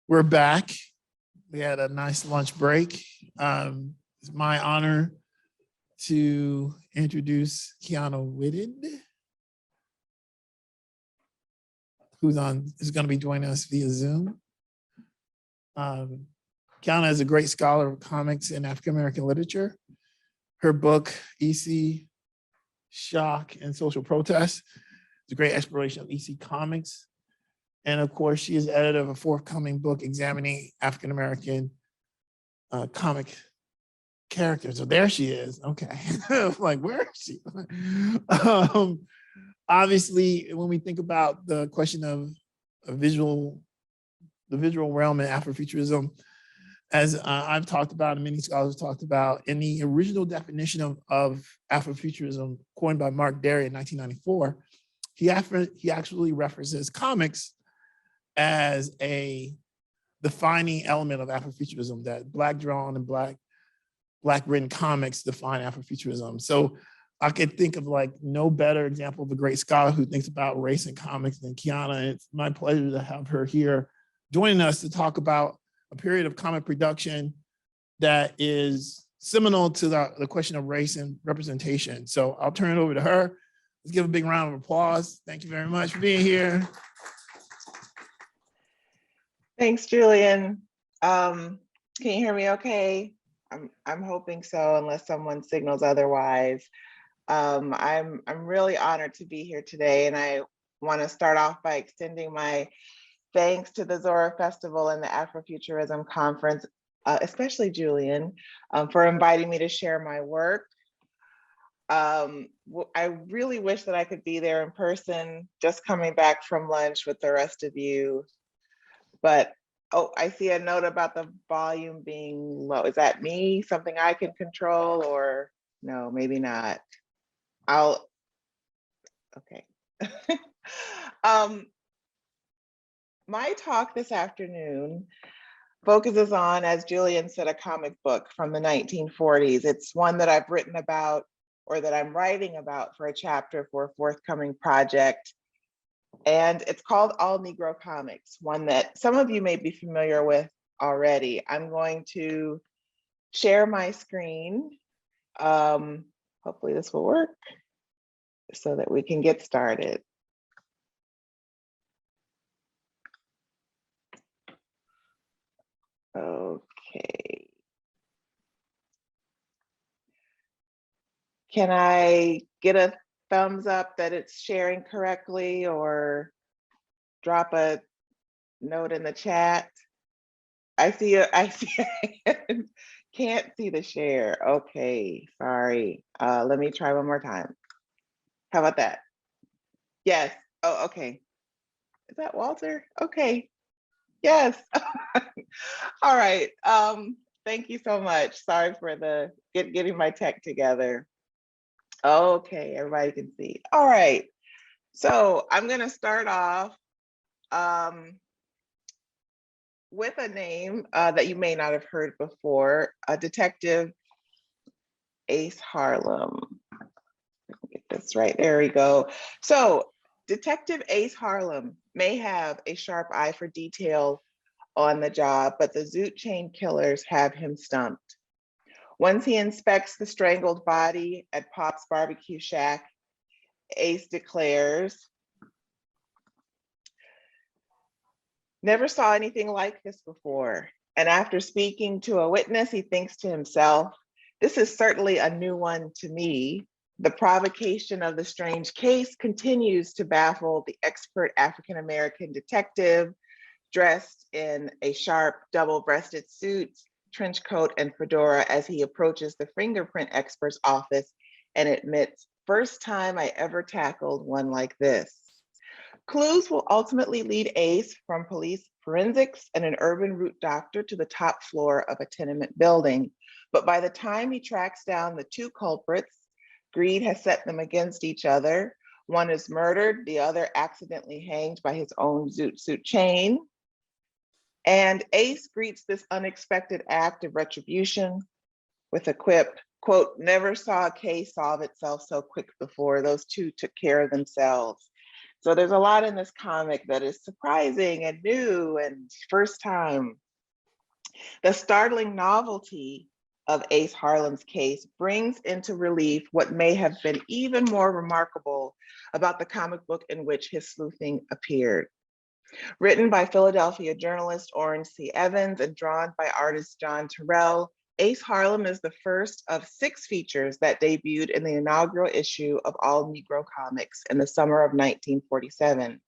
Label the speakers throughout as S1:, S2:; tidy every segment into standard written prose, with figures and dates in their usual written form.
S1: We're back. We had a nice lunch break. It's my honor to introduce Qiana Whitted, who's is going to be joining us via Zoom. Qiana is a great scholar of comics and African-American literature. Her book, EC, Shock and Social Protest, is a great exploration of EC comics. And of course, she is editor of a forthcoming book examining African-American comic characters. So there she is. Okay. Like, where is she? Obviously, when we think about the question of the visual realm in Afrofuturism, as I've talked about and many scholars have talked about, in the original definition of Afrofuturism coined by Mark Derry in 1994, he actually references comics as a defining element of Afrofuturism, that Black drawn and Black written comics define Afrofuturism. So I could think of like no better example of a great scholar who thinks about race in comics than Qiana. And it's my pleasure to have her here joining us to talk about a period of comic production that is seminal to the question of race and representation. So I'll turn it over to her. Let's give a big round of applause. Thank you very much for being here.
S2: Thanks, Julian. Can you hear me okay? I'm hoping so, unless someone signals otherwise. I'm really honored to be here today, and I want to start off by extending my thanks to the Zora Festival and the Afrofuturism Conference, especially Julian, for inviting me to share my work. I really wish that I could be there in person, just coming back from lunch with the rest of you. But, oh, I see a note about the volume being low. Is that me? Something I can control, or no, maybe not. Okay. My talk this afternoon focuses on, as Julian said, a comic book from the 1940s. It's one that I've written about, or that I'm writing about for a chapter for a forthcoming project. And it's called All Negro Comics, one that some of you may be familiar with already. I'm going to share my screen. Hopefully this will work so that we can get started. Okay. Can I get a thumbs up that it's sharing correctly, or drop a note in the chat? I see can't see the share. Okay, sorry. Let me try one more time. How about that? Yes. Oh, okay. Is that Walter? Okay. Yes. All right. Thank you so much. Sorry for the getting my tech together. Okay, everybody can see. All right. So I'm going to start off with a name that you may not have heard before, Detective Ace Harlem. Get this right. There we go. So Detective Ace Harlem may have a sharp eye for detail on the job, but the Zoot Chain killers have him stumped. Once he inspects the strangled body at Pop's Barbecue Shack, Ace declares, "Never saw anything like this before." And after speaking to a witness, he thinks to himself, "This is certainly a new one to me." The provocation of the strange case continues to baffle the expert African-American detective, dressed in a sharp double-breasted suit, trench coat, and fedora, as he approaches the fingerprint expert's office and admits, "First time I ever tackled one like this." Clues will ultimately lead Ace from police forensics and an urban root doctor to the top floor of a tenement building. But by the time he tracks down the two culprits, greed has set them against each other. One is murdered, the other accidentally hanged by his own zoot suit chain. And Ace greets this unexpected act of retribution with a quip, quote, "Never saw a case solve itself so quick before. Those two took care of themselves." So there's a lot in this comic that is surprising and new and first time. The startling novelty of Ace Harlem's case brings into relief what may have been even more remarkable about the comic book in which his sleuthing appeared. Written by Philadelphia journalist Orrin C. Evans and drawn by artist John Terrell, Ace Harlem is the first of 6 features that debuted in the inaugural issue of All Negro Comics in the summer of 1947.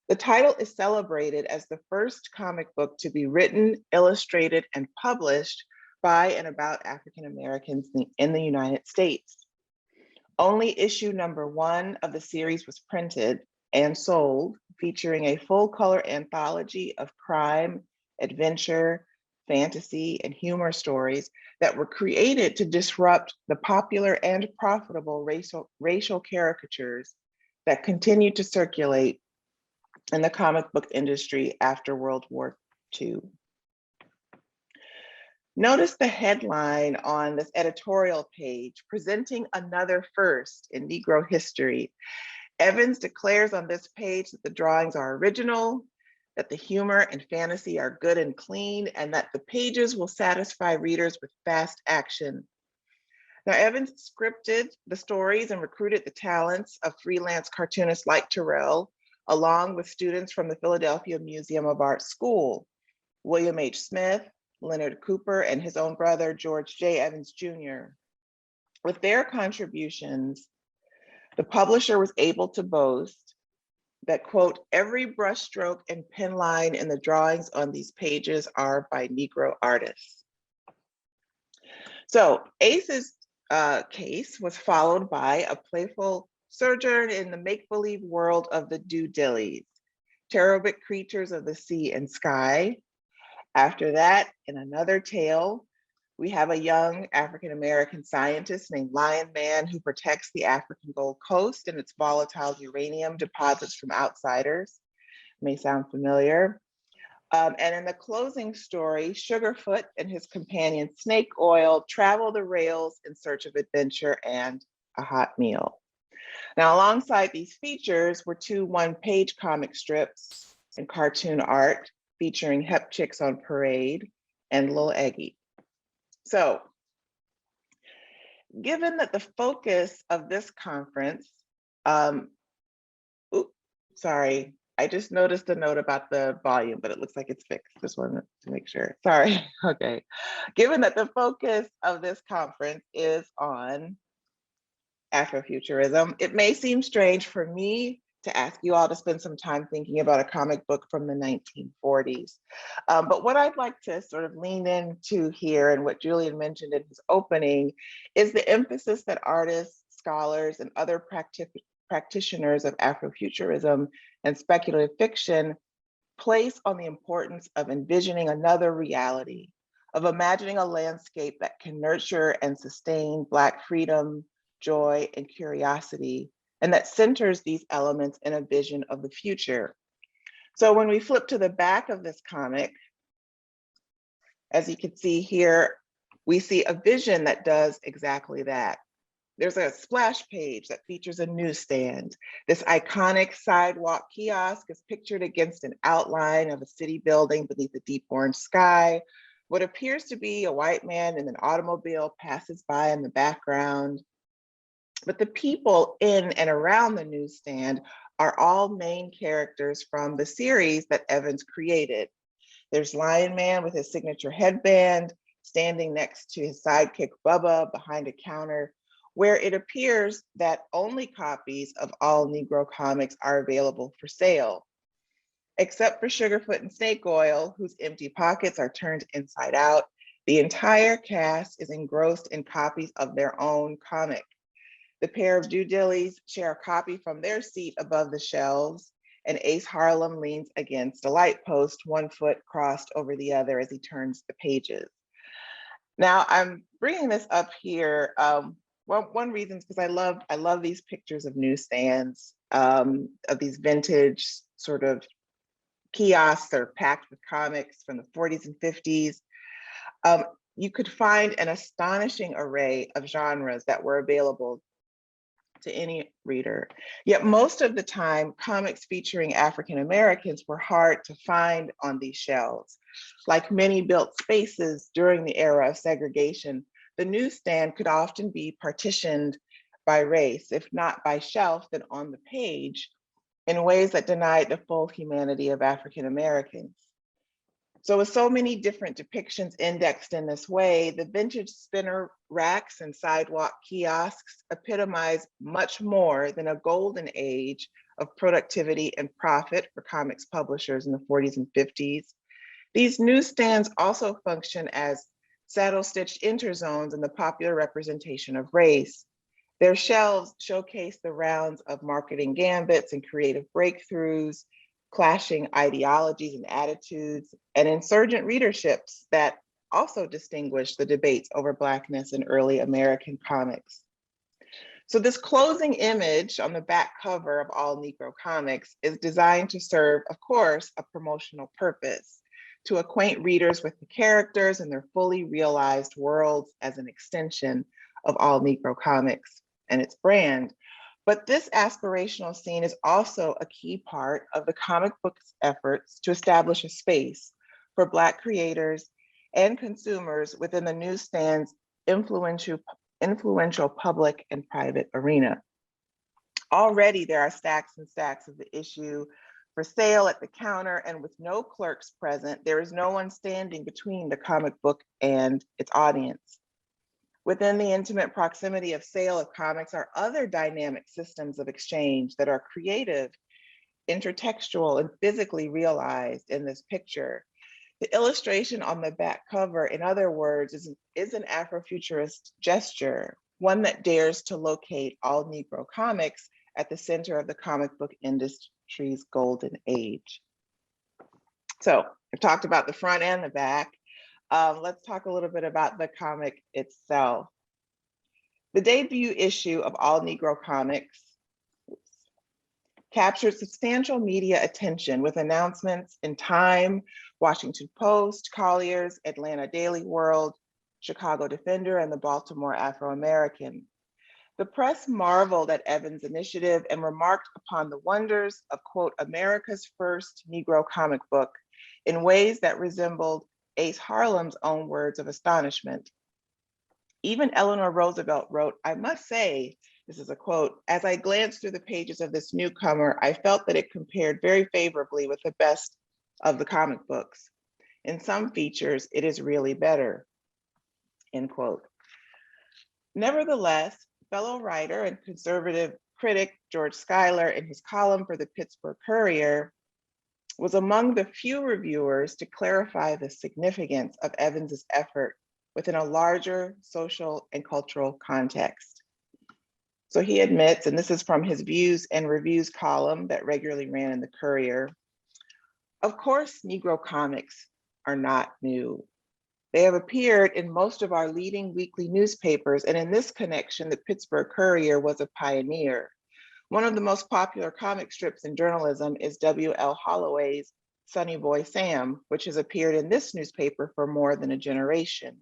S2: The title is celebrated as the first comic book to be written, illustrated, and published by and about African Americans in the United States. Only issue number 1 of the series was printed and sold, featuring a full-color anthology of crime, adventure, fantasy, and humor stories that were created to disrupt the popular and profitable racial caricatures that continued to circulate in the comic book industry after World War II. Notice the headline on this editorial page, presenting another first in Negro history. Evans declares on this page that the drawings are original, that the humor and fantasy are good and clean, and that the pages will satisfy readers with fast action. Now, Evans scripted the stories and recruited the talents of freelance cartoonists like Terrell, along with students from the Philadelphia Museum of Art School, William H. Smith, Leonard Cooper, and his own brother, George J. Evans Jr. With their contributions, the publisher was able to boast that, quote, every brushstroke and pen line in the drawings on these pages are by Negro artists. So Ace's case was followed by a playful sojourn in the make-believe world of the Dillies, cherubic creatures of the sea and sky. After that, in another tale, we have a young African-American scientist named Lion Man who protects the African Gold Coast and its volatile uranium deposits from outsiders. May sound familiar. And in the closing story, Sugarfoot and his companion Snake Oil travel the rails in search of adventure and a hot meal. Now, alongside these features were 2 one-page comic strips and cartoon art featuring Hep Chicks on Parade and Lil Eggy. So, given that the focus of this conference, sorry, I just noticed a note about the volume, but it looks like it's fixed. Just wanted to make sure. Sorry. Okay. Given that the focus of this conference is on Afrofuturism, it may seem strange for me to ask you all to spend some time thinking about a comic book from the 1940s. But what I'd like to sort of lean into here, and what Julian mentioned in his opening, is the emphasis that artists, scholars, and other practitioners of Afrofuturism and speculative fiction place on the importance of envisioning another reality, of imagining a landscape that can nurture and sustain Black freedom, joy, and curiosity, and that centers these elements in a vision of the future. So when we flip to the back of this comic, as you can see here, we see a vision that does exactly that. There's a splash page that features a newsstand. This iconic sidewalk kiosk is pictured against an outline of a city building beneath a deep orange sky. What appears to be a white man in an automobile passes by in the background. But the people in and around the newsstand are all main characters from the series that Evans created. There's Lion Man with his signature headband, standing next to his sidekick Bubba behind a counter, where it appears that only copies of All Negro comics are available for sale. Except for Sugarfoot and Snake Oil, whose empty pockets are turned inside out, the entire cast is engrossed in copies of their own comic. The pair of Dillies share a copy from their seat above the shelves, and Ace Harlem leans against a light post, 1 foot crossed over the other as he turns the pages. Now, I'm bringing this up here. One reason is because I love these pictures of newsstands, of these vintage sort of kiosks that are packed with comics from the 40s and 50s. You could find an astonishing array of genres that were available to any reader. Yet most of the time, comics featuring African Americans were hard to find on these shelves. Like many built spaces during the era of segregation, the newsstand could often be partitioned by race, if not by shelf, then on the page, in ways that denied the full humanity of African Americans. So with so many different depictions indexed in this way, the vintage spinner racks and sidewalk kiosks epitomize much more than a golden age of productivity and profit for comics publishers in the 40s and 50s. These newsstands also function as saddle-stitched interzones in the popular representation of race. Their shelves showcase the rounds of marketing gambits and creative breakthroughs, clashing ideologies and attitudes, and insurgent readerships that also distinguish the debates over Blackness in early American comics. So this closing image on the back cover of all Negro comics is designed to serve, of course, a promotional purpose, to acquaint readers with the characters and their fully realized worlds as an extension of all Negro comics and its brand. But this aspirational scene is also a key part of the comic book's efforts to establish a space for Black creators and consumers within the newsstand's influential public and private arena. Already there are stacks and stacks of the issue for sale at the counter, and with no clerks present, there is no one standing between the comic book and its audience. Within the intimate proximity of sale of comics are other dynamic systems of exchange that are creative, intertextual, and physically realized in this picture. The illustration on the back cover, in other words, is an Afrofuturist gesture, one that dares to locate all Negro comics at the center of the comic book industry's golden age. So I've talked about the front and the back. Let's talk a little bit about the comic itself. The debut issue of All Negro Comics captured substantial media attention with announcements in Time, Washington Post, Collier's, Atlanta Daily World, Chicago Defender, and the Baltimore Afro-American. The press marveled at Evans' initiative and remarked upon the wonders of, quote, America's first Negro comic book in ways that resembled Ace Harlem's own words of astonishment. Even Eleanor Roosevelt wrote, I must say, this is a quote, as I glanced through the pages of this newcomer, I felt that it compared very favorably with the best of the comic books. In some features, it is really better, end quote. Nevertheless, fellow writer and conservative critic George Schuyler, in his column for the Pittsburgh Courier, was among the few reviewers to clarify the significance of Evans's effort within a larger social and cultural context. So he admits, and this is from his Views and Reviews column that regularly ran in the Courier, of course, Negro comics are not new. They have appeared in most of our leading weekly newspapers, and in this connection, the Pittsburgh Courier was a pioneer. One of the most popular comic strips in journalism is W.L. Holloway's Sonny Boy Sam, which has appeared in this newspaper for more than a generation.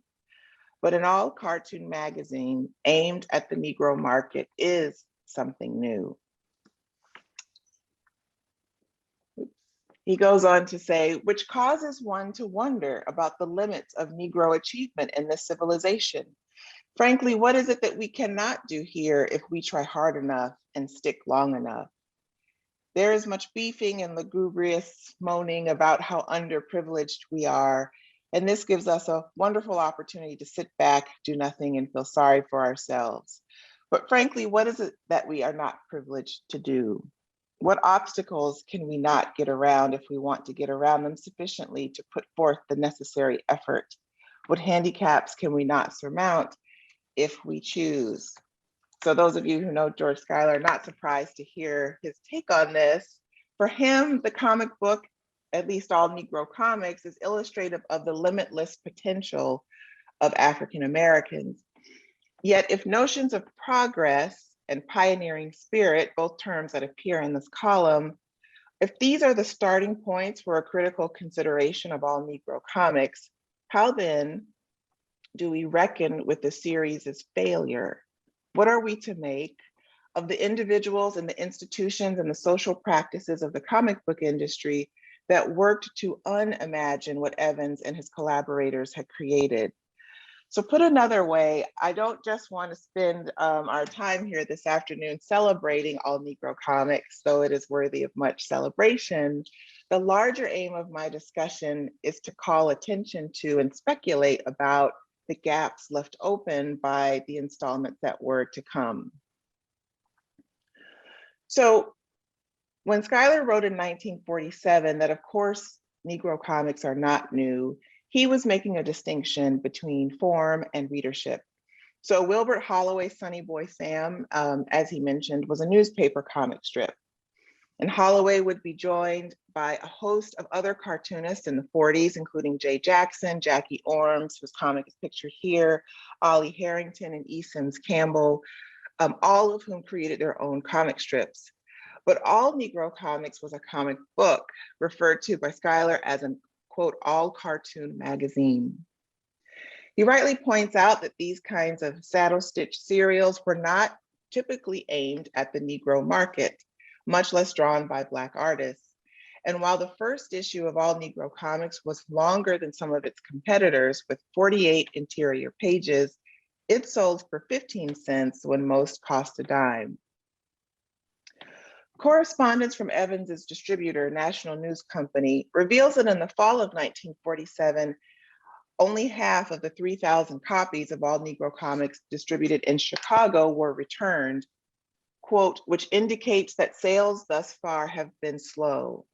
S2: But an all-cartoon magazine aimed at the Negro market is something new. He goes on to say, which causes one to wonder about the limits of Negro achievement in this civilization. Frankly, what is it that we cannot do here if we try hard enough and stick long enough? There is much beefing and lugubrious moaning about how underprivileged we are, and this gives us a wonderful opportunity to sit back, do nothing, and feel sorry for ourselves. But frankly, what is it that we are not privileged to do? What obstacles can we not get around if we want to get around them sufficiently to put forth the necessary effort? What handicaps can we not surmount if we choose? So those of you who know George Schuyler are not surprised to hear his take on this. For him, the comic book, at least All Negro Comics, is illustrative of the limitless potential of African Americans. Yet if notions of progress and pioneering spirit, both terms that appear in this column, if these are the starting points for a critical consideration of All Negro Comics, how then do we reckon with the series' failure? What are we to make of the individuals and the institutions and the social practices of the comic book industry that worked to unimagine what Evans and his collaborators had created. So put another way, I don't just want to spend our time here this afternoon celebrating all Negro comics, though it is worthy of much celebration. The larger aim of my discussion is to call attention to and speculate about the gaps left open by the installments that were to come. So when Schuyler wrote in 1947 that, of course, Negro comics are not new, he was making a distinction between form and readership. So Wilbert Holloway's Sonny Boy Sam, as he mentioned, was a newspaper comic strip. And Holloway would be joined by a host of other cartoonists in the 40s, including Jay Jackson, Jackie Orms, whose comic is pictured here, Ollie Harrington, and E. Sims Campbell, all of whom created their own comic strips. But All Negro Comics was a comic book referred to by Schuyler as an, quote, all cartoon magazine. He rightly points out that these kinds of saddle stitch serials were not typically aimed at the Negro market, much less drawn by Black artists. And while the first issue of All Negro Comics was longer than some of its competitors with 48 interior pages, it sold for 15 cents when most cost a dime. Correspondence from Evans's distributor, National News Company, reveals that in the fall of 1947, only half of the 3,000 copies of All Negro Comics distributed in Chicago were returned, quote, which indicates that sales thus far have been slow.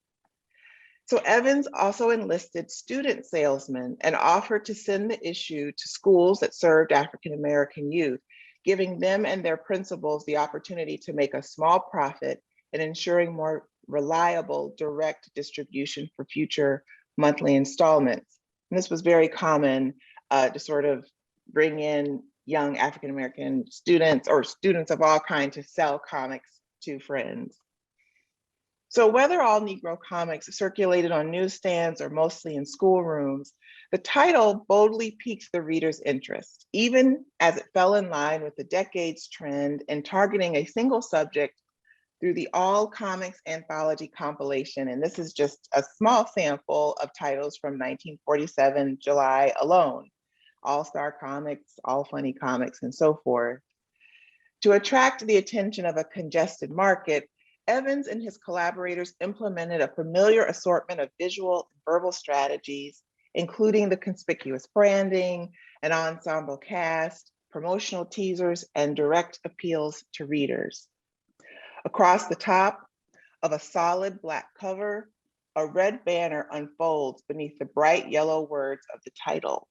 S2: So Evans also enlisted student salesmen and offered to send the issue to schools that served African-American youth, giving them and their principals the opportunity to make a small profit and ensuring more reliable direct distribution for future monthly installments. And this was very common to sort of bring in young African-American students or students of all kinds to sell comics to friends. So whether All Negro Comics circulated on newsstands or mostly in schoolrooms, the title boldly piqued the reader's interest, even as it fell in line with the decade's trend in targeting a single subject through the All Comics Anthology compilation. And this is just a small sample of titles from 1947 July alone. All-Star Comics, All Funny Comics, and so forth. To attract the attention of a congested market, Evans and his collaborators implemented a familiar assortment of visual and verbal strategies, including the conspicuous branding, an ensemble cast, promotional teasers, and direct appeals to readers. Across the top of a solid Black cover, a red banner unfolds beneath the bright yellow words of the title.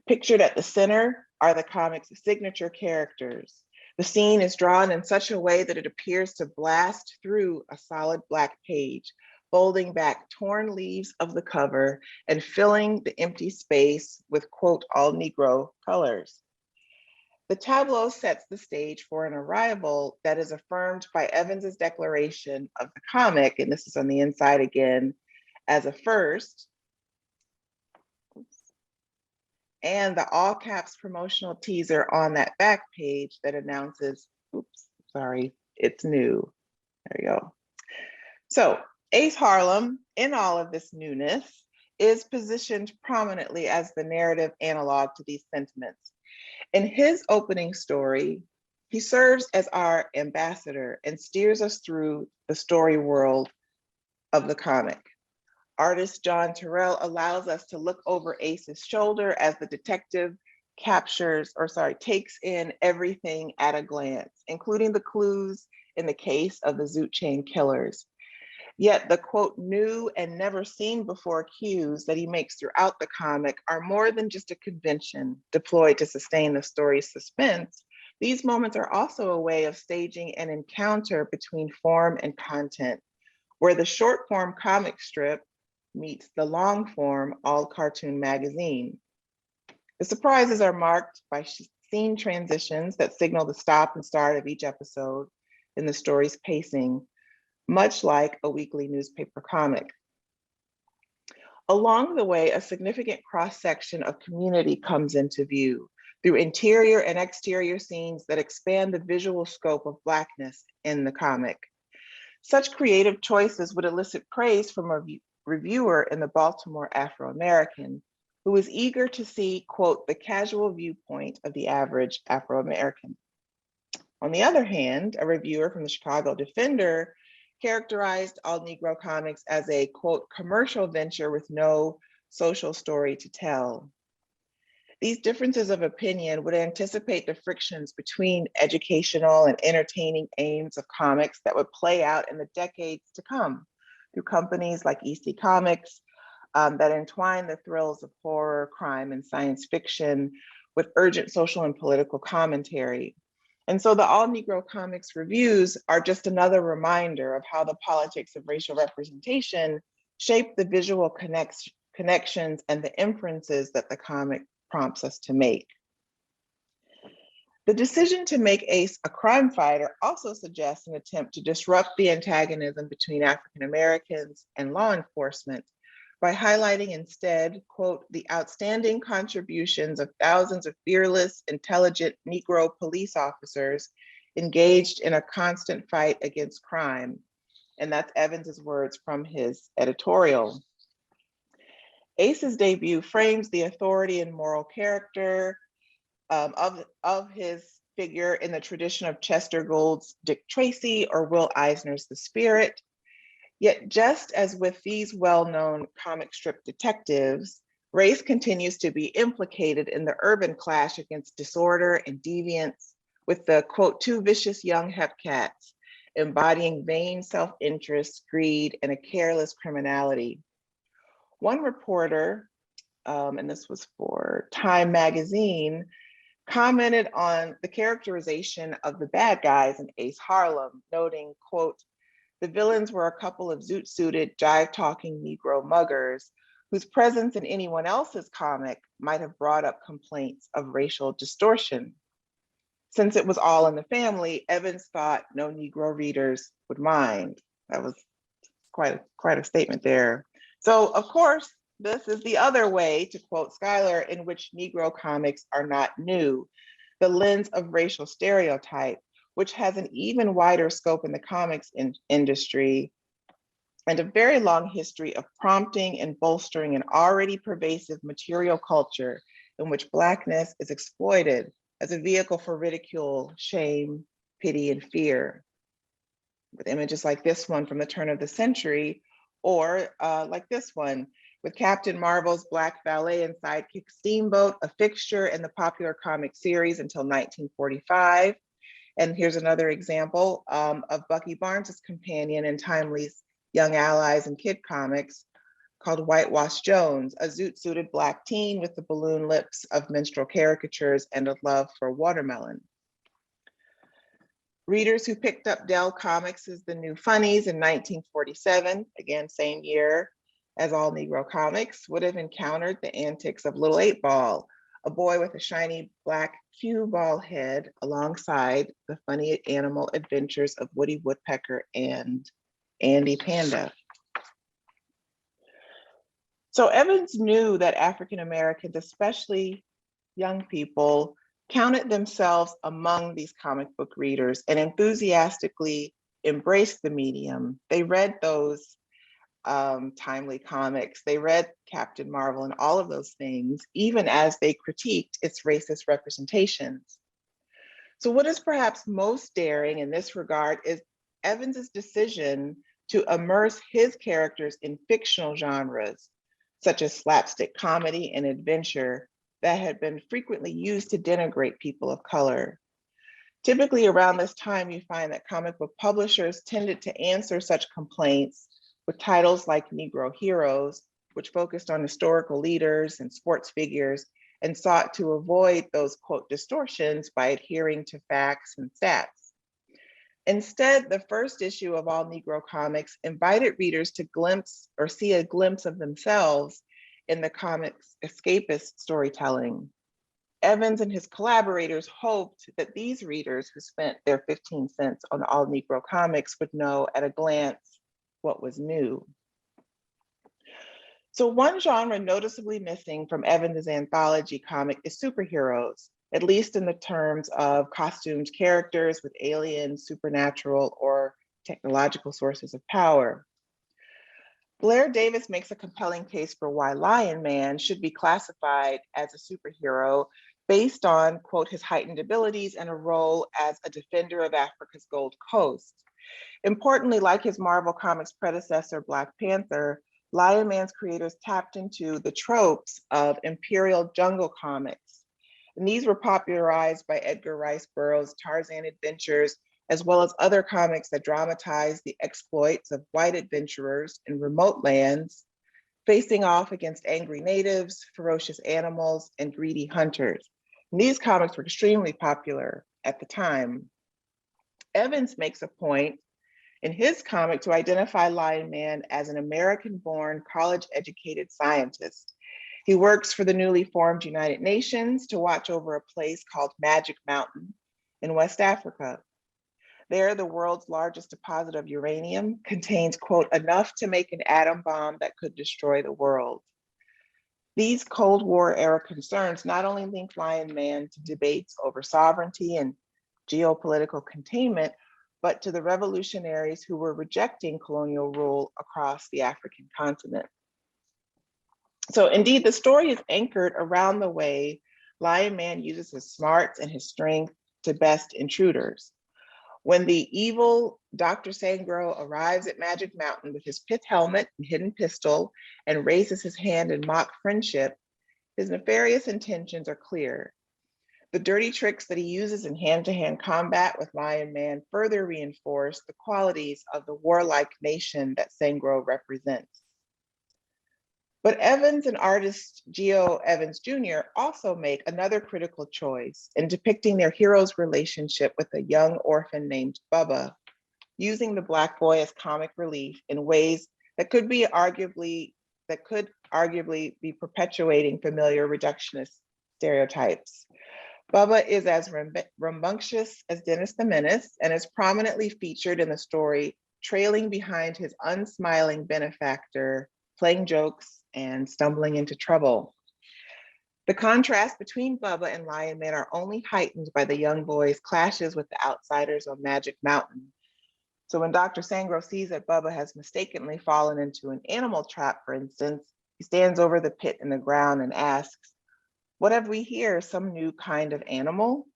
S2: Pictured at the center are the comic's signature characters. The scene is drawn in such a way that it appears to blast through a solid Black page, folding back torn leaves of the cover and filling the empty space with, quote, all Negro colors. The tableau sets the stage for an arrival that is affirmed by Evans's declaration of the comic, and this is on the inside again, as a first, and the all caps promotional teaser on that back page that announces, oops, sorry, it's new. There you go. So Ace Harlem, in all of this newness, is positioned prominently as the narrative analog to these sentiments. In his opening story, he serves as our ambassador and steers us through the story world of the comic. Artist John Terrell allows us to look over Ace's shoulder as the detective takes in everything at a glance, including the clues in the case of the Zoot Chain killers. Yet the, quote, new and never seen before cues that he makes throughout the comic are more than just a convention deployed to sustain the story's suspense. These moments are also a way of staging an encounter between form and content, where the short form comic strip meets the long form all cartoon magazine. The surprises are marked by scene transitions that signal the stop and start of each episode in the story's pacing, much like a weekly newspaper comic. Along the way, a significant cross-section of community comes into view. through interior and exterior scenes that expand the visual scope of Blackness in the comic. Such creative choices would elicit praise from a reviewer in the Baltimore Afro-American, who was eager to see, quote, the casual viewpoint of the average Afro-American. On the other hand, a reviewer from the Chicago Defender characterized All Negro Comics as a, quote, commercial venture with no social story to tell. These differences of opinion would anticipate the frictions between educational and entertaining aims of comics that would play out in the decades to come through companies like EC Comics that entwine the thrills of horror, crime, and science fiction with urgent social and political commentary. And so the All Negro Comics reviews are just another reminder of how the politics of racial representation shape the visual connections and the inferences that the comic prompts us to make. The decision to make Ace a crime fighter also suggests an attempt to disrupt the antagonism between African Americans and law enforcement by highlighting instead, quote, the outstanding contributions of thousands of fearless, intelligent Negro police officers engaged in a constant fight against crime. And that's Evans's words from his editorial. Ace's debut frames the authority and moral character of his figure in the tradition of Chester Gould's Dick Tracy or Will Eisner's The Spirit. Yet just as with these well-known comic strip detectives, race continues to be implicated in the urban clash against disorder and deviance with the, quote, two vicious young hepcats embodying vain self-interest, greed, and a careless criminality. One reporter, and this was for Time magazine, commented on the characterization of the bad guys in Ace Harlem, noting, quote, the villains were a couple of zoot-suited, jive-talking Negro muggers whose presence in anyone else's comic might have brought up complaints of racial distortion. Since it was all in the family, Evans thought no Negro readers would mind. That was quite a statement there. So of course, this is the other way, to quote Schuyler, in which Negro comics are not new, the lens of racial stereotype, which has an even wider scope in the comics industry and a very long history of prompting and bolstering an already pervasive material culture in which Blackness is exploited as a vehicle for ridicule, shame, pity, and fear. With images like this one from the turn of the century, or like this one, with Captain Marvel's Black valet and sidekick Steamboat, a fixture in the popular comic series until 1945. And here's another example of Bucky Barnes's companion in Timely's Young Allies and Kid Comics called Whitewash Jones, a zoot-suited Black teen with the balloon lips of minstrel caricatures and a love for watermelon. Readers who picked up Dell Comics' The New Funnies in 1947, again, same year as All Negro Comics, would have encountered the antics of Little 8-Ball, a boy with a shiny black cue ball head alongside the funny animal adventures of Woody Woodpecker and Andy Panda. So Evans knew that African Americans, especially young people, counted themselves among these comic book readers and enthusiastically embraced the medium. They read those timely comics, they read Captain Marvel and all of those things, even as they critiqued its racist representations. So what is perhaps most daring in this regard is Evans's decision to immerse his characters in fictional genres, such as slapstick comedy and adventure, that had been frequently used to denigrate people of color. Typically around this time, you find that comic book publishers tended to answer such complaints with titles like Negro Heroes, which focused on historical leaders and sports figures and sought to avoid those, quote, distortions by adhering to facts and stats. Instead, the first issue of All Negro Comics invited readers to see a glimpse of themselves in the comic's escapist storytelling. Evans and his collaborators hoped that these readers who spent their 15 cents on All Negro Comics would know at a glance what was new. So one genre noticeably missing from Evans's anthology comic is superheroes, at least in the terms of costumed characters with alien, supernatural, or technological sources of power. Blair Davis makes a compelling case for why Lion Man should be classified as a superhero based on, quote, his heightened abilities and a role as a defender of Africa's Gold Coast. Importantly, like his Marvel Comics predecessor, Black Panther, Lion Man's creators tapped into the tropes of imperial jungle comics. And these were popularized by Edgar Rice Burroughs' Tarzan Adventures, as well as other comics that dramatized the exploits of white adventurers in remote lands, facing off against angry natives, ferocious animals, and greedy hunters. And these comics were extremely popular at the time. Evans makes a point in his comic to identify Lion Man as an American-born, college-educated scientist. He works for the newly formed United Nations to watch over a place called Magic Mountain in West Africa. There, the world's largest deposit of uranium contains, quote, enough to make an atom bomb that could destroy the world. These Cold War era concerns not only link Lion Man to debates over sovereignty and geopolitical containment, but to the revolutionaries who were rejecting colonial rule across the African continent. So indeed, the story is anchored around the way Lion Man uses his smarts and his strength to best intruders. When the evil Dr. Sangro arrives at Magic Mountain with his pith helmet and hidden pistol and raises his hand in mock friendship, his nefarious intentions are clear. The dirty tricks that he uses in hand-to-hand combat with Lion Man further reinforce the qualities of the warlike nation that Sangro represents. But Evans and artist Geo Evans Jr. also make another critical choice in depicting their hero's relationship with a young orphan named Bubba, using the Black boy as comic relief in ways that could arguably be perpetuating familiar reductionist stereotypes. Bubba is as rambunctious as Dennis the Menace and is prominently featured in the story, trailing behind his unsmiling benefactor, playing jokes and stumbling into trouble. The contrast between Bubba and Lion Man are only heightened by the young boy's clashes with the outsiders on Magic Mountain. So when Dr. Sangro sees that Bubba has mistakenly fallen into an animal trap, for instance, he stands over the pit in the ground and asks, "What have we here, some new kind of animal?"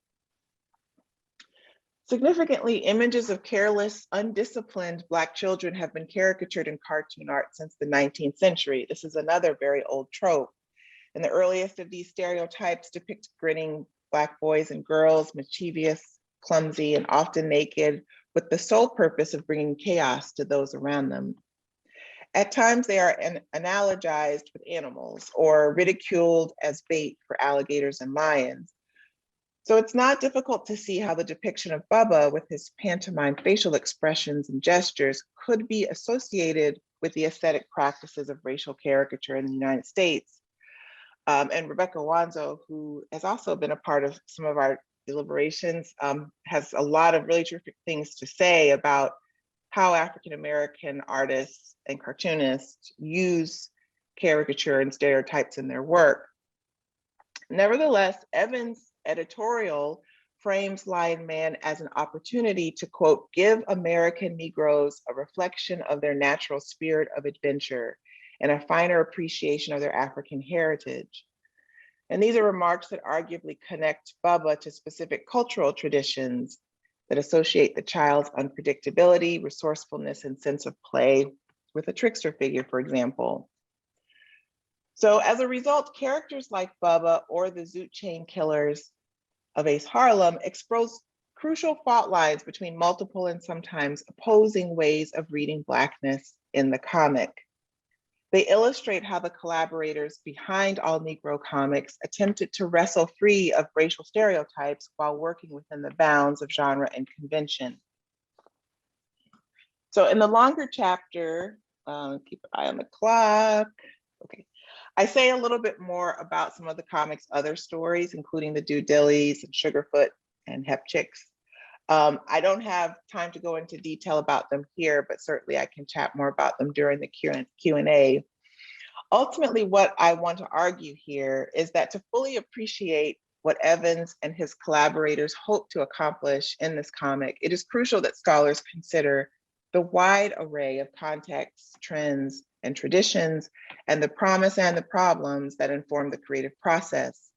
S2: Significantly, images of careless, undisciplined Black children have been caricatured in cartoon art since the 19th century. This is another very old trope. And the earliest of these stereotypes depict grinning Black boys and girls, mischievous, clumsy, and often naked, with the sole purpose of bringing chaos to those around them. At times, they are analogized with animals or ridiculed as bait for alligators and lions. So it's not difficult to see how the depiction of Bubba with his pantomime facial expressions and gestures could be associated with the aesthetic practices of racial caricature in the United States. And Rebecca Wanzo, who has also been a part of some of our deliberations, has a lot of really terrific things to say about how African-American artists and cartoonists use caricature and stereotypes in their work. Nevertheless, Evans' editorial frames Lion Man as an opportunity to, quote, give American Negroes a reflection of their natural spirit of adventure and a finer appreciation of their African heritage. And these are remarks that arguably connect Bubba to specific cultural traditions that associate the child's unpredictability, resourcefulness, and sense of play with a trickster figure, for example. So as a result, characters like Bubba or the Zoot Chain Killers of Ace Harlem expose crucial fault lines between multiple and sometimes opposing ways of reading Blackness in the comic. They illustrate how the collaborators behind All Negro Comics attempted to wrestle free of racial stereotypes while working within the bounds of genre and convention. So in the longer chapter, keep an eye on the clock. Okay. I say a little bit more about some of the comic's other stories, including the Do Dillies and Sugarfoot and Hep Chicks. I don't have time to go into detail about them here, but certainly I can chat more about them during the Q&A. Ultimately, what I want to argue here is that to fully appreciate what Evans and his collaborators hope to accomplish in this comic, it is crucial that scholars consider the wide array of contexts, trends, and traditions, and the promise and the problems that inform the creative process.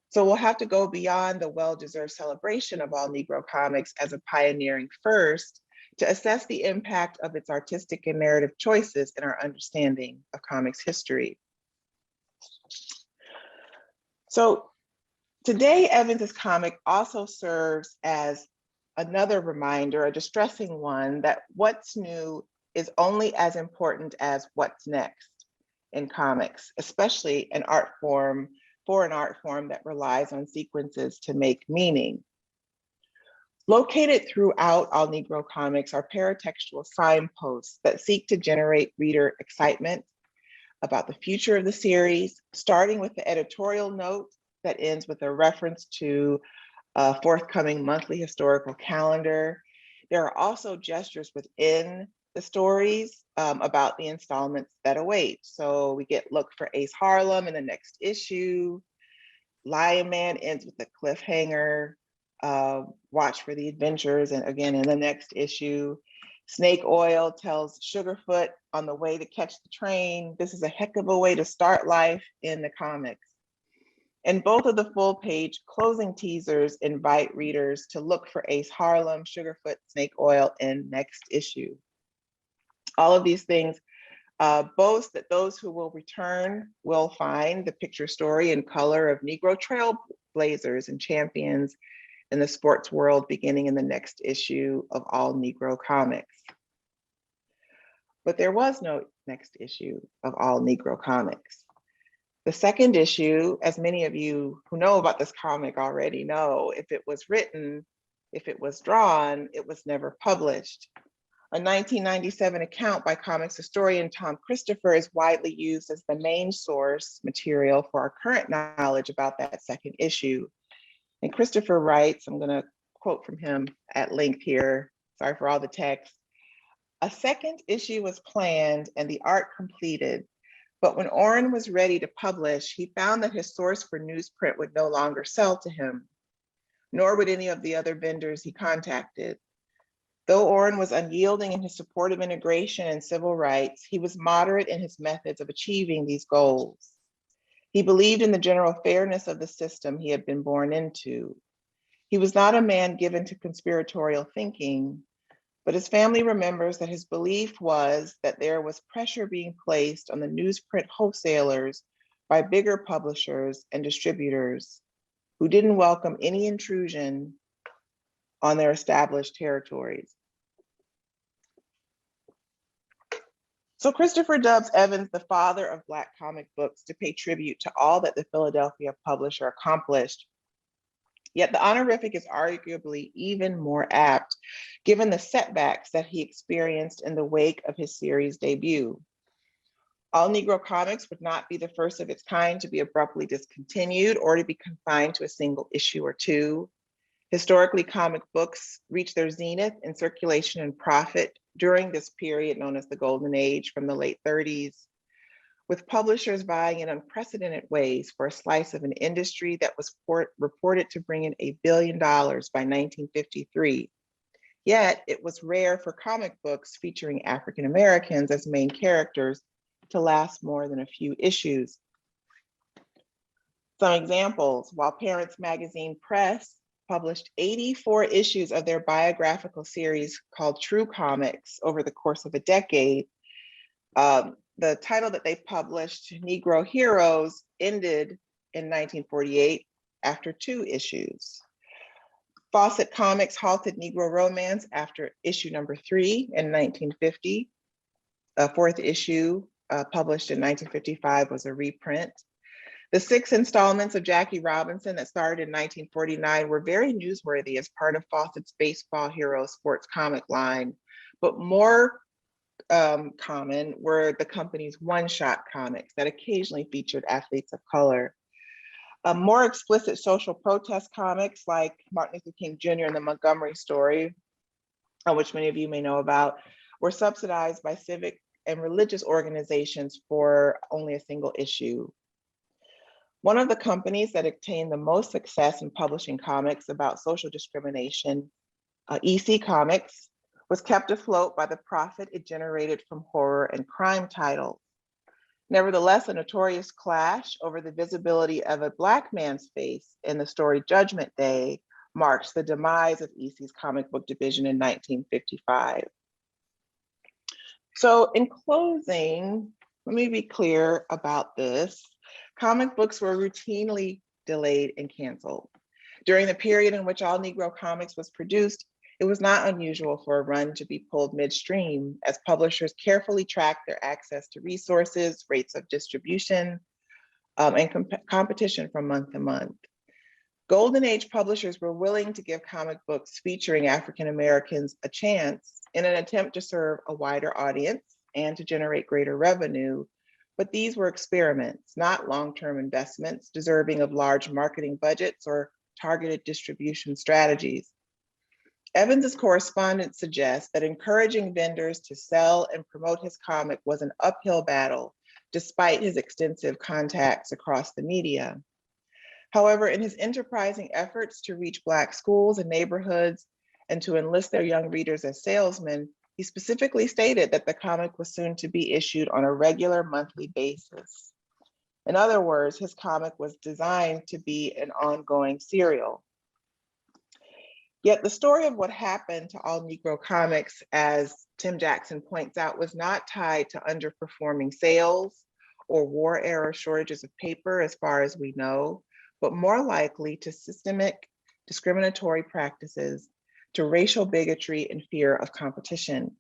S2: So we'll have to go beyond the well-deserved celebration of all Negro comics as a pioneering first to assess the impact of its artistic and narrative choices in our understanding of comics history. So today, Evans's comic also serves as another reminder, a distressing one, that what's new is only as important as what's next in comics, especially an art form, for an art form that relies on sequences to make meaning. Located throughout all Negro comics are paratextual signposts that seek to generate reader excitement about the future of the series, starting with the editorial note that ends with a reference to a forthcoming monthly historical calendar. There are also gestures within the stories about the installments that await. So we get Look for Ace Harlem in the next issue. Lion Man ends with a cliffhanger. Watch for the Adventures, and again in the next issue. Snake Oil tells Sugarfoot on the way to catch the train, this is a heck of a way to start life in the comics. And both of the full page closing teasers invite readers to look for Ace Harlem, Sugarfoot, Snake Oil in next issue. All of these things boast that those who will return will find the picture story and color of Negro trailblazers and champions in the sports world beginning in the next issue of all Negro comics. But there was no next issue of all Negro comics. The second issue, as many of you who know about this comic already know, if it was written, if it was drawn, it was never published. A 1997 account by comics historian Tom Christopher is widely used as the main source material for our current knowledge about that second issue. And Christopher writes, I'm going to quote from him at length here, sorry for all the text. A second issue was planned and the art completed, but when Orrin was ready to publish, he found that his source for newsprint would no longer sell to him, nor would any of the other vendors he contacted. Though Orrin was unyielding in his support of integration and civil rights, he was moderate in his methods of achieving these goals. He believed in the general fairness of the system he had been born into. He was not a man given to conspiratorial thinking, but his family remembers that his belief was that there was pressure being placed on the newsprint wholesalers by bigger publishers and distributors who didn't welcome any intrusion on their established territories. So Christopher dubs Evans the father of Black comic books to pay tribute to all that the Philadelphia publisher accomplished. Yet the honorific is arguably even more apt, given the setbacks that he experienced in the wake of his series debut. All Negro comics would not be the first of its kind to be abruptly discontinued or to be confined to a single issue or two. Historically, comic books reached their zenith in circulation and profit during this period known as the Golden Age from the late 30s, with publishers vying in unprecedented ways for a slice of an industry that was reported to bring in $1 billion by 1953. Yet it was rare for comic books featuring African Americans as main characters to last more than a few issues. Some examples: while Parents Magazine Press published 84 issues of their biographical series called True Comics over the course of a decade, the title that they published, Negro Heroes, ended in 1948 after 2 issues. Fawcett Comics halted Negro Romance after issue number 3 in 1950. A 4th issue published in 1955 was a reprint. The 6 installments of Jackie Robinson that started in 1949 were very newsworthy as part of Fawcett's Baseball Hero sports comic line, but more common were the company's one-shot comics that occasionally featured athletes of color. More explicit social protest comics like Martin Luther King Jr. and the Montgomery Story, which many of you may know about, were subsidized by civic and religious organizations for only a single issue. One of the companies that attained the most success in publishing comics about social discrimination, EC Comics, was kept afloat by the profit it generated from horror and crime titles. Nevertheless, a notorious clash over the visibility of a Black man's face in the story Judgment Day marks the demise of EC's comic book division in 1955. So in closing, let me be clear about this. Comic books were routinely delayed and canceled. During the period in which All Negro Comics was produced, it was not unusual for a run to be pulled midstream as publishers carefully tracked their access to resources, rates of distribution, and competition from month to month. Golden Age publishers were willing to give comic books featuring African Americans a chance in an attempt to serve a wider audience and to generate greater revenue. But these were experiments, not long-term investments deserving of large marketing budgets or targeted distribution strategies. Evans's correspondence suggests that encouraging vendors to sell and promote his comic was an uphill battle, despite his extensive contacts across the media. However, in his enterprising efforts to reach Black schools and neighborhoods and to enlist their young readers as salesmen, he specifically stated that the comic was soon to be issued on a regular monthly basis. In other words, his comic was designed to be an ongoing serial. Yet the story of what happened to All Negro Comics, as Tim Jackson points out, was not tied to underperforming sales or war-era shortages of paper, as far as we know, but more likely to systemic discriminatory practices, to racial bigotry and fear of competition.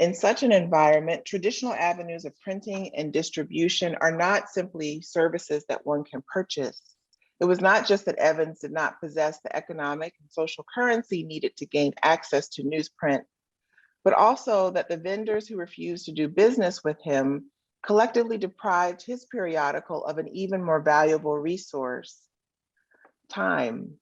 S2: In such an environment, traditional avenues of printing and distribution are not simply services that one can purchase. It was not just that Evans did not possess the economic and social currency needed to gain access to newsprint, but also that the vendors who refused to do business with him collectively deprived his periodical of an even more valuable resource: time.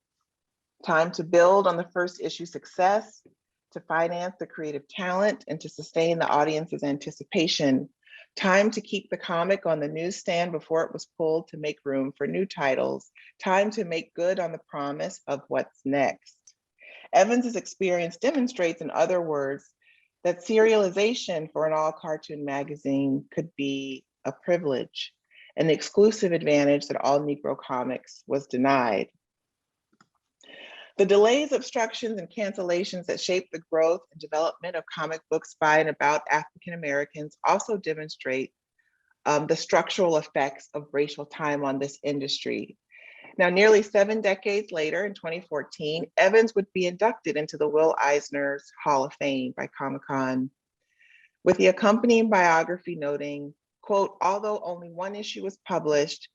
S2: Time to build on the first issue success, to finance the creative talent, and to sustain the audience's anticipation. Time to keep the comic on the newsstand before it was pulled to make room for new titles. Time to make good on the promise of what's next. Evans's experience demonstrates, in other words, that serialization for an all-cartoon magazine could be a privilege, an exclusive advantage that All Negro Comics was denied. The delays, obstructions, and cancellations that shaped the growth and development of comic books by and about African Americans also demonstrate the structural effects of racial time on this industry. Now, nearly 7 decades later, in 2014, Evans would be inducted into the Will Eisner's Hall of Fame by Comic-Con, with the accompanying biography noting, quote, "Although only one issue was published,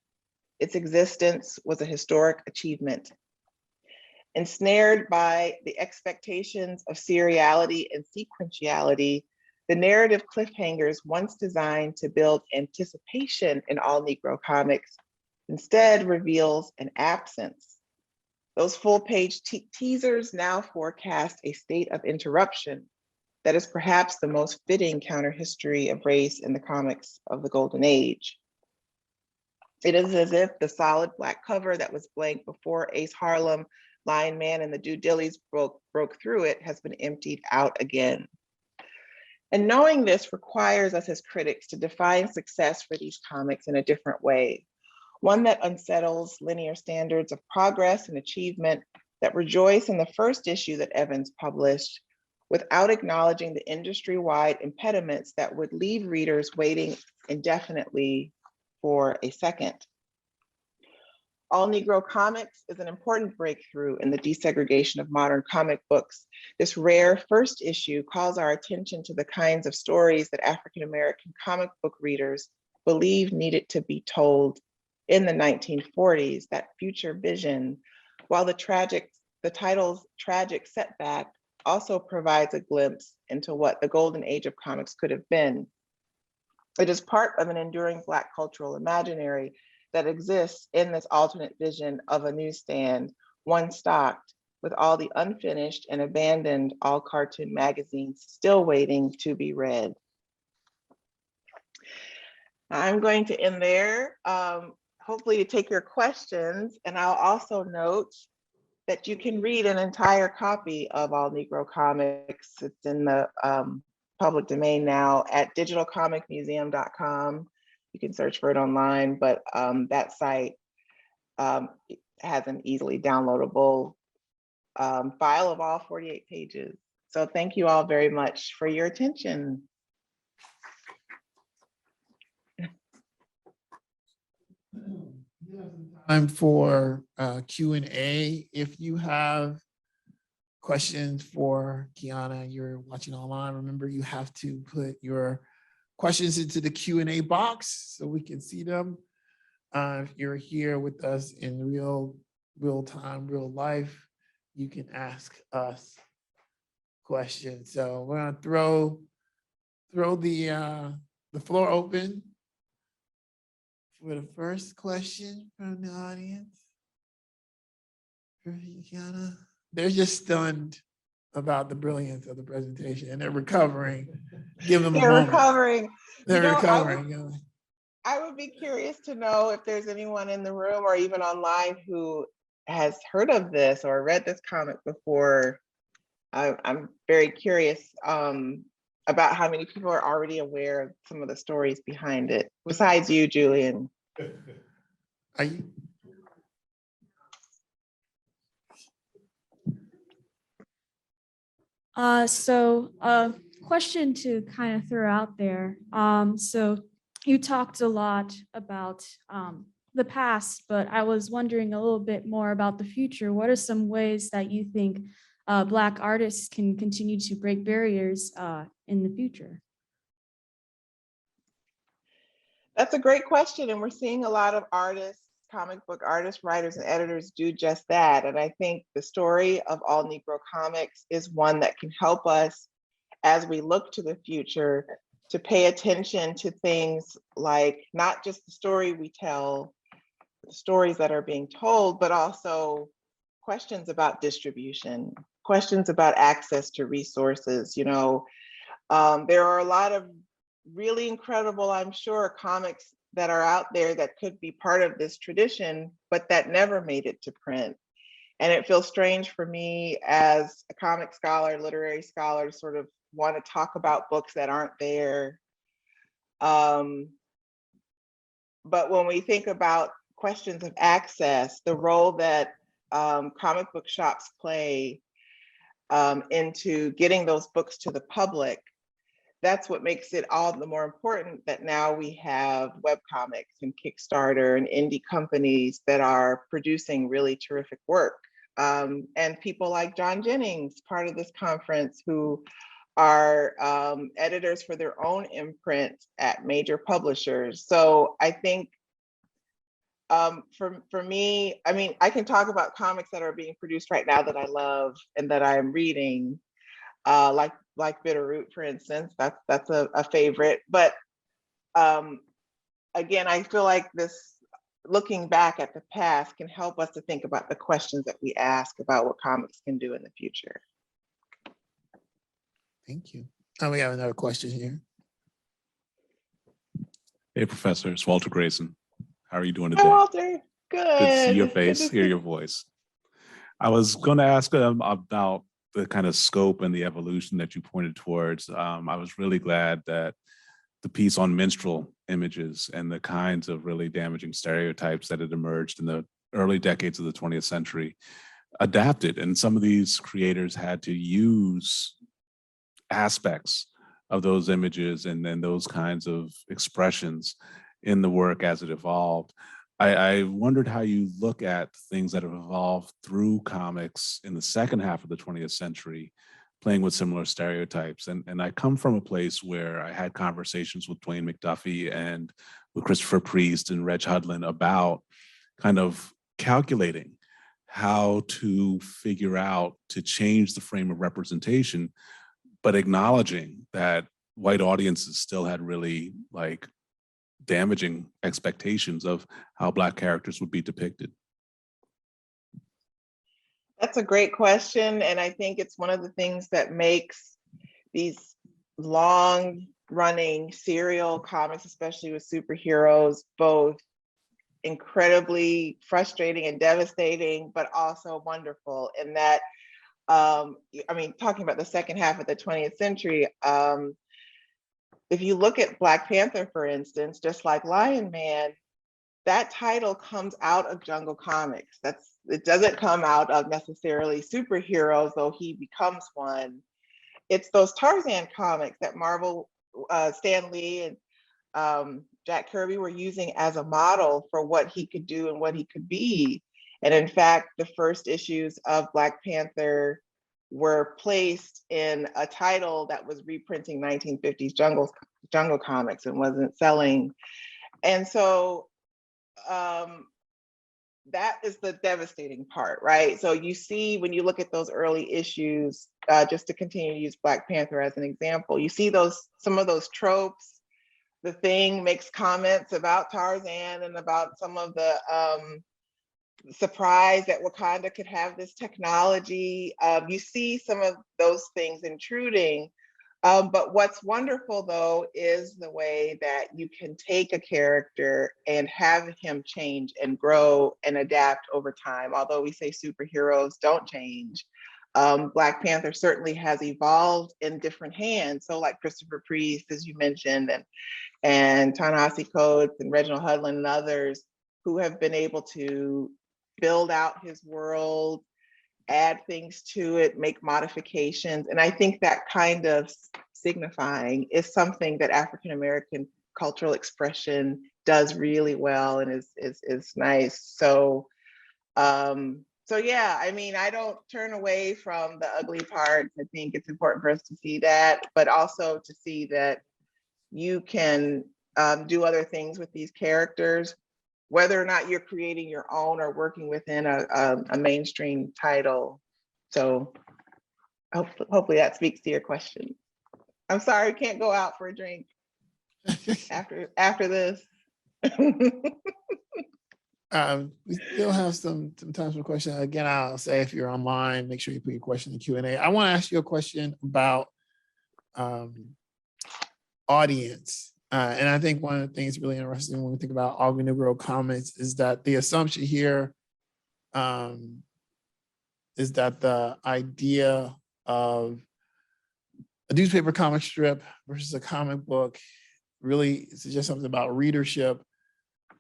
S2: its existence was a historic achievement." Ensnared by the expectations of seriality and sequentiality, the narrative cliffhangers once designed to build anticipation in All Negro Comics instead reveals an absence. Those full-page teasers now forecast a state of interruption that is perhaps the most fitting counter-history of race in the comics of the Golden Age. It is as if the solid Black cover that was blank before Ace Harlem, Lion Man, and the Dew Dillies broke through it has been emptied out again. And knowing this requires us as critics to define success for these comics in a different way, one that unsettles linear standards of progress and achievement that rejoice in the first issue that Evans published, without acknowledging the industry-wide impediments that would leave readers waiting indefinitely for a second. All Negro Comics is an important breakthrough in the desegregation of modern comic books. This rare first issue calls our attention to the kinds of stories that African American comic book readers believed needed to be told in the 1940s, that future vision, while the title's tragic setback also provides a glimpse into what the golden age of comics could have been. It is part of an enduring Black cultural imaginary that exists in this alternate vision of a newsstand, one stocked with all the unfinished and abandoned all cartoon magazines still waiting to be read. I'm going to end there. hopefully to take your questions. And I'll also note that you can read an entire copy of All Negro Comics. It's in the public domain now at digitalcomicmuseum.com. You can search for it online, but that site has an easily downloadable file of all 48 pages. So thank you all very much for your attention.
S1: Time for Q&A. If you have questions for Qiana, you're watching online, remember you have to put your questions into the Q&A box so we can see them. If you're here with us in real time, real life, you can ask us questions. So we're gonna throw the floor open for the first question from the audience. Qiana, they're just stunned about the brilliance of the presentation and they're recovering. Give them a moment.
S2: Recovering.
S1: They're recovering.
S2: I would be curious to know if there's anyone in the room or even online who has heard of this or read this comic before. I'm very curious about how many people are already aware of some of the stories behind it, besides you, Julian.
S1: Are you?
S3: Question to kind of throw out there. So you talked a lot about the past, but I was wondering a little bit more about the future. What are some ways that you think Black artists can continue to break barriers in the future?
S2: That's a great question. And we're seeing a lot of artists, comic book artists, writers, and editors do just that. And I think the story of All Negro Comics is one that can help us as we look to the future to pay attention to things like not just the story we tell, the stories that are being told, but also questions about distribution, questions about access to resources. You know, there are a lot of really incredible, I'm sure, comics that are out there that could be part of this tradition, but that never made it to print. And it feels strange for me as a comic scholar, literary scholar, to sort of want to talk about books that aren't there. But when we think about questions of access, the role that comic book shops play into getting those books to the public, that's what makes it all the more important that now we have webcomics and Kickstarter and indie companies that are producing really terrific work. And people like John Jennings, part of this conference, who are editors for their own imprint at major publishers. So I think for me, I mean, I can talk about comics that are being produced right now that I love and that I'm reading, like Bitterroot, for instance. That's a favorite. But again, I feel like this, looking back at the past, can help us to think about the questions that we ask about what comics can do in the future.
S1: Thank you. Oh, we have another question here.
S4: Hey, Professor, it's Walter Grayson. How are you doing today?
S2: Hi, Walter. Good.
S4: Good to see your face, hear your voice. I was going to ask about the kind of scope and the evolution that you pointed towards. I was really glad that the piece on minstrel images and the kinds of really damaging stereotypes that had emerged in the early decades of the 20th century adapted. And some of these creators had to use aspects of those images and then those kinds of expressions in the work as it evolved. I wondered how you look at things that have evolved through comics in the second half of the 20th century, playing with similar stereotypes. And I come from a place where I had conversations with Dwayne McDuffie and with Christopher Priest and Reg Hudlin about kind of calculating how to figure out to change the frame of representation, but acknowledging that white audiences still had really like damaging expectations of how Black characters would be depicted.
S2: That's a great question. And I think it's one of the things that makes these long running serial comics, especially with superheroes, both incredibly frustrating and devastating, but also wonderful in that, I mean, talking about the second half of the 20th century, if you look at Black Panther, for instance, just like Lion Man, that title comes out of Jungle Comics. It doesn't come out of necessarily superheroes, though he becomes one. It's those Tarzan comics that Marvel, Stan Lee and Jack Kirby were using as a model for what he could do and what he could be. And in fact, the first issues of Black Panther were placed in a title that was reprinting 1950s jungle comics and wasn't selling. And so that is the devastating part, right? So you see, when you look at those early issues, just to continue to use Black Panther as an example, you see some of those tropes. The Thing makes comments about Tarzan and about some of the surprise that Wakanda could have this technology. You see some of those things intruding. But what's wonderful, though, is the way that you can take a character and have him change and grow and adapt over time. Although we say superheroes don't change, Black Panther certainly has evolved in different hands. So like Christopher Priest, as you mentioned, and Ta-Nehisi Coates and Reginald Hudlin and others who have been able to build out his world, add things to it, make modifications. And I think that kind of signifying is something that African American cultural expression does really well and is nice. So yeah, I mean, I don't turn away from the ugly parts. I think it's important for us to see that, but also to see that you can do other things with these characters, whether or not you're creating your own or working within a mainstream title. So hopefully that speaks to your question. I'm sorry, can't go out for a drink after this.
S1: We still have some time for questions. Again, I'll say if you're online, make sure you put your question in Q&A. I want to ask you a question about audience. And I think one of the things really interesting when we think about all Negro comics is that the assumption here is that the idea of a newspaper comic strip versus a comic book really suggests something about readership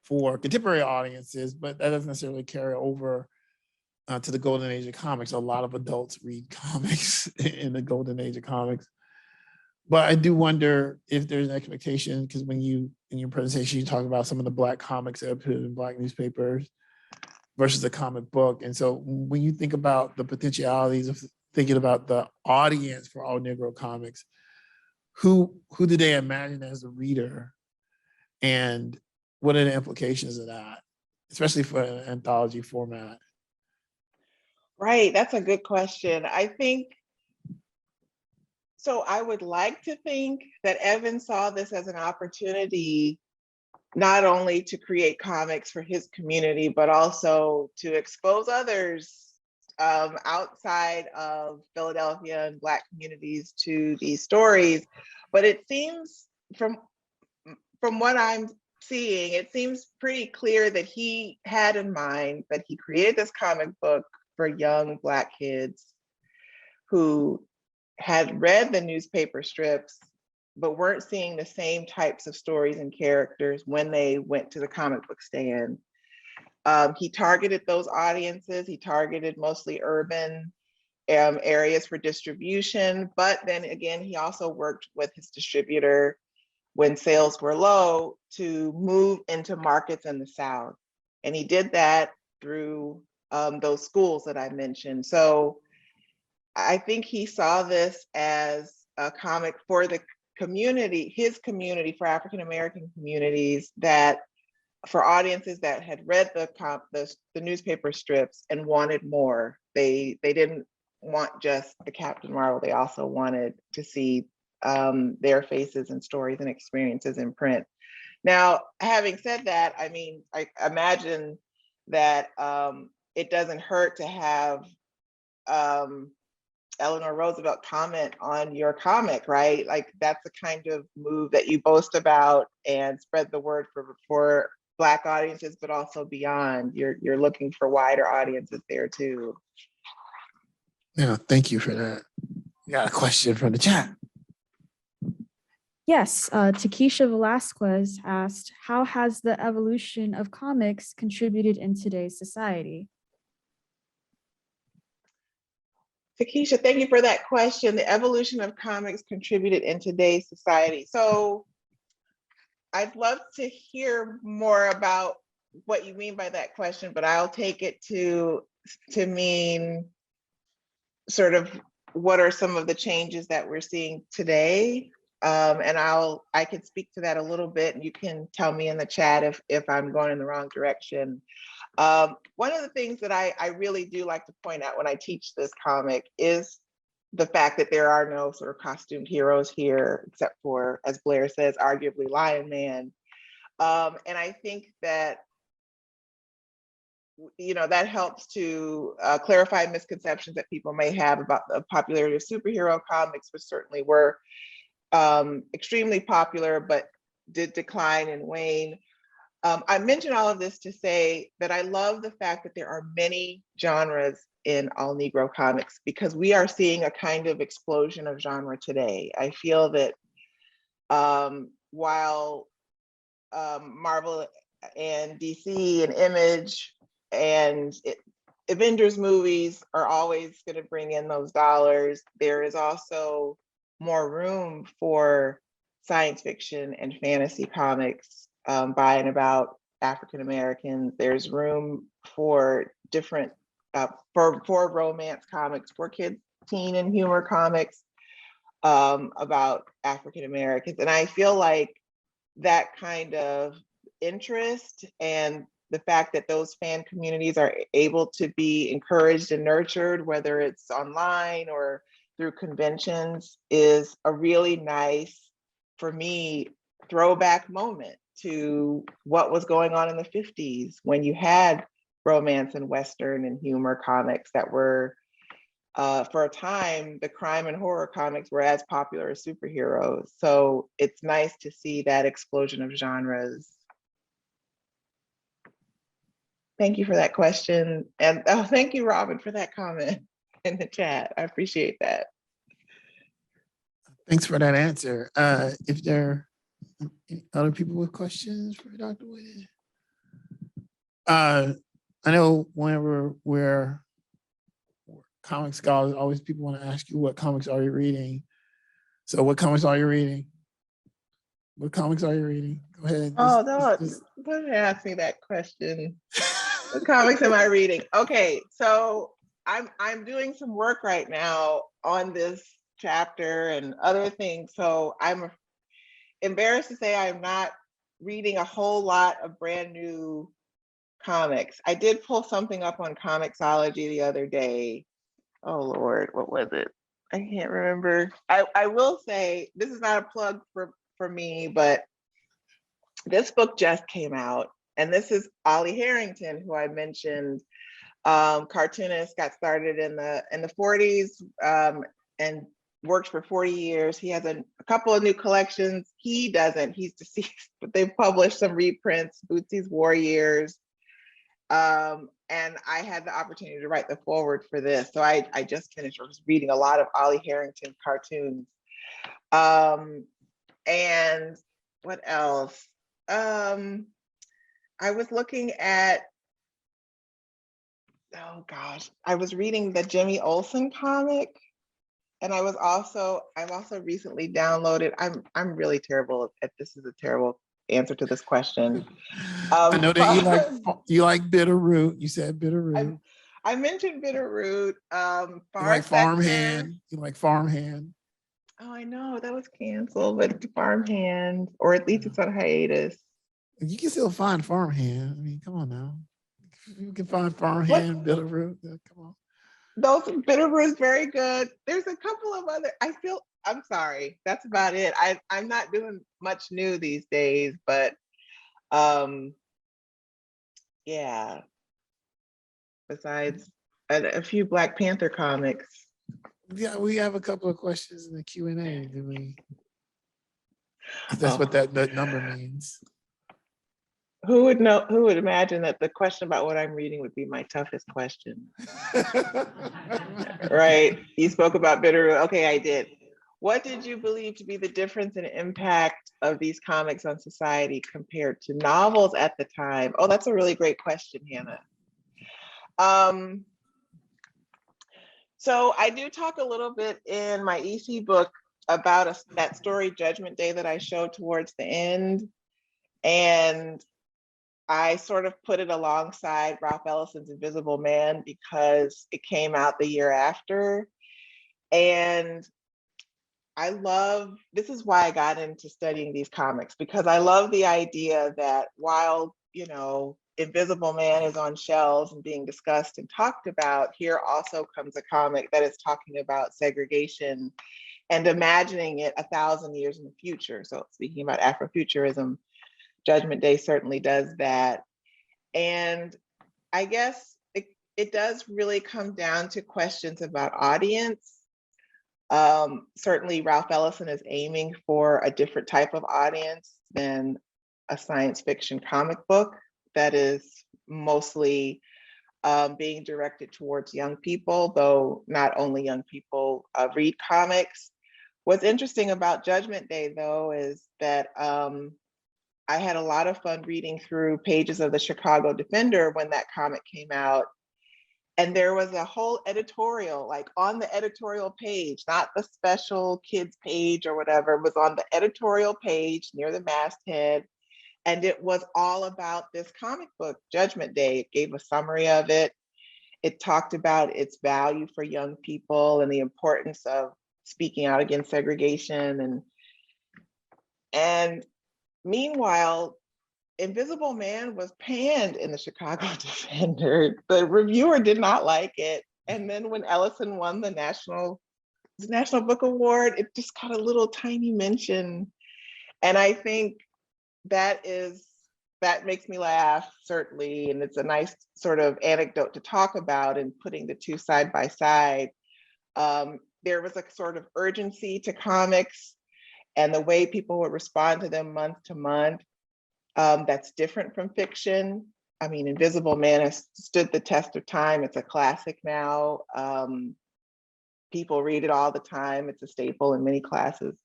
S1: for contemporary audiences, but that doesn't necessarily carry over to the golden age of comics. A lot of adults read comics in the golden age of comics. But I do wonder if there's an expectation, because when you, in your presentation, you talk about some of the Black comics that appeared in Black newspapers versus a comic book. And so when you think about the potentialities of thinking about the audience for all Negro comics, who do they imagine as a reader? And what are the implications of that, especially for an anthology format?
S2: Right, that's a good question. I think, so I would like to think that Evan saw this as an opportunity not only to create comics for his community, but also to expose others outside of Philadelphia and Black communities to these stories. But it seems from what I'm seeing, it seems pretty clear that he had in mind that he created this comic book for young Black kids who had read the newspaper strips, but weren't seeing the same types of stories and characters when they went to the comic book stand. He targeted those audiences. He targeted mostly urban areas for distribution, but then again, he also worked with his distributor when sales were low to move into markets in the South. And he did that through those schools that I mentioned. So I think he saw this as a comic for the community, his community, for African-American communities, that for audiences that had read the newspaper strips and wanted more. They didn't want just the Captain Marvel, they also wanted to see their faces and stories and experiences in print. Now, having said that, I mean, I imagine that it doesn't hurt to have Eleanor Roosevelt comment on your comic, right? Like that's the kind of move that you boast about and spread the word for Black audiences, but also beyond. You're looking for wider audiences there too.
S1: Yeah, thank you for that. We got a question from the chat.
S3: Yes, Takesha Velasquez asked, how has the evolution of comics contributed in today's society?
S2: Takesha, thank you for that question. The evolution of comics contributed in today's society. So I'd love to hear more about what you mean by that question, but I'll take it to mean sort of what are some of the changes that we're seeing today. And I can speak to that a little bit, and you can tell me in the chat if I'm going in the wrong direction. One of the things that I really do like to point out when I teach this comic is the fact that there are no sort of costumed heroes here, except for, as Blair says, arguably Lion Man. And I think that, you know, that helps to clarify misconceptions that people may have about the popularity of superhero comics, which certainly were extremely popular, but did decline and wane. I mention all of this to say that I love the fact that there are many genres in all Negro comics, because we are seeing a kind of explosion of genre today. I feel that while Marvel and DC and Image and Avengers movies are always going to bring in those dollars, there is also more room for science fiction and fantasy comics by and about African Americans. There's room for different for romance comics, for kids, teen and humor comics about African Americans. And I feel like that kind of interest and the fact that those fan communities are able to be encouraged and nurtured, whether it's online or through conventions, is a really nice, for me, throwback moment to what was going on in the 50s when you had romance and Western and humor comics that were, for a time, the crime and horror comics were as popular as superheroes. So it's nice to see that explosion of genres. Thank you for that question. And thank you, Robin, for that comment in the chat. I appreciate that.
S1: Thanks for that answer. If there are any other people with questions for Dr. Whitted? I know whenever we're comic scholars, always people want to ask you, what comics are you reading? So what comics are you reading? What comics are you reading? Go ahead.
S2: Oh, don't ask me that question. What comics am I reading? Okay, so I'm doing some work right now on this chapter and other things. So I'm embarrassed to say I'm not reading a whole lot of brand new comics. I did pull something up on Comixology the other day. Oh Lord, what was it? I can't remember. I will say, this is not a plug for me, but this book just came out, and this is Ollie Harrington, who I mentioned, cartoonist, got started in the 40s and worked for 40 years. He has a couple of new collections. He doesn't, he's deceased, but they've published some reprints, Bootsy's War Years. And I had the opportunity to write the foreword for this. So I just finished reading a lot of Ollie Harrington cartoons. And what else? I was looking at, oh gosh, I was reading the Jimmy Olsen comic. And I've also recently downloaded, I'm really terrible at this, is a terrible answer to this question.
S1: I know that you like Bitterroot. You said Bitterroot.
S2: I mentioned Bitterroot.
S1: You like Farmhand. You like Farmhand.
S2: Oh, I know that was canceled, but Farmhand, or at least it's on hiatus.
S1: You can still find Farmhand. I mean, come on now. You can find Farmhand, Bitterroot. Come on.
S2: Those Bitterroot is very good. There's a couple of other. I'm sorry. That's about it. I'm not doing much new these days, but yeah. Besides a few Black Panther comics.
S1: Yeah, we have a couple of questions in the Q&A. Do we? If that's what that number means.
S2: Who would know? Who would imagine that the question about what I'm reading would be my toughest question? Right? You spoke about bitter. Okay, I did. What did you believe to be the difference and impact of these comics on society compared to novels at the time? Oh, that's a really great question, Hannah. So I do talk a little bit in my EC book about that story, Judgment Day, that I showed towards the end. And I sort of put it alongside Ralph Ellison's Invisible Man because it came out the year after. And this is why I got into studying these comics, because I love the idea that while, Invisible Man is on shelves and being discussed and talked about, here also comes a comic that is talking about segregation and imagining it 1,000 years in the future. So speaking about Afrofuturism, Judgment Day certainly does that. And I guess it does really come down to questions about audience. Certainly Ralph Ellison is aiming for a different type of audience than a science fiction comic book that is mostly being directed towards young people, though not only young people read comics. What's interesting about Judgment Day, though, is that I had a lot of fun reading through pages of the Chicago Defender when that comic came out. And there was a whole editorial, like on the editorial page, not the special kids page or whatever, it was on the editorial page near the masthead. And it was all about this comic book, Judgment Day. It gave a summary of it. It talked about its value for young people and the importance of speaking out against segregation. And meanwhile, Invisible Man was panned in the Chicago Defender. The reviewer did not like it. And then when Ellison won the National Book Award, it just got a little tiny mention. And I think that makes me laugh, certainly. And it's a nice sort of anecdote to talk about, and putting the two side by side. There was a sort of urgency to comics and the way people would respond to them month to month. That's different from fiction. I mean, Invisible Man has stood the test of time. It's a classic now. People read it all the time. It's a staple in many classes.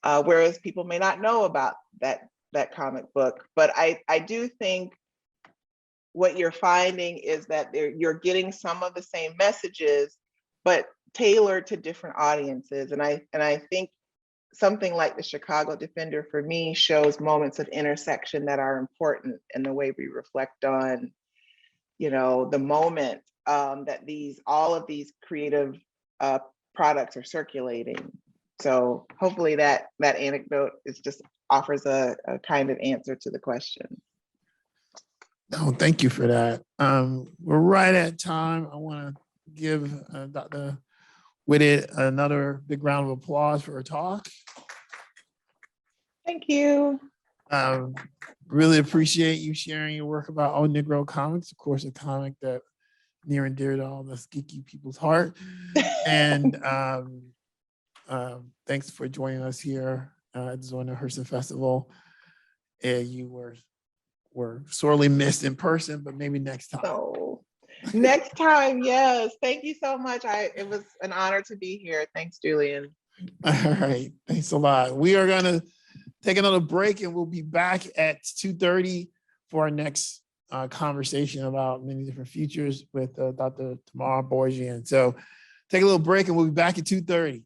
S2: Whereas people may not know about that comic book. But I do think what you're finding is that you're getting some of the same messages, but tailored to different audiences. And I think something like the Chicago Defender, for me, shows moments of intersection that are important in the way we reflect on, the moment that all of these creative products are circulating. So hopefully that anecdote offers a kind of answer to the question.
S1: No, thank you for that. We're right at time. I want to give Dr. Whitted another big round of applause for her talk.
S2: Thank you.
S1: Really appreciate you sharing your work about Old Negro comics, of course, a comic that near and dear to all the geeky people's heart. And thanks for joining us here at the Zona Hurston Festival. You were sorely missed in person, but maybe next time.
S2: Oh, next time, yes. Thank you so much. It was an honor to be here. Thanks, Julian.
S1: All right, thanks a lot. We are gonna take another break, and we'll be back at 2:30 for our next conversation about many different futures with Dr. Tamara Borgian. So take a little break, and we'll be back at 2:30.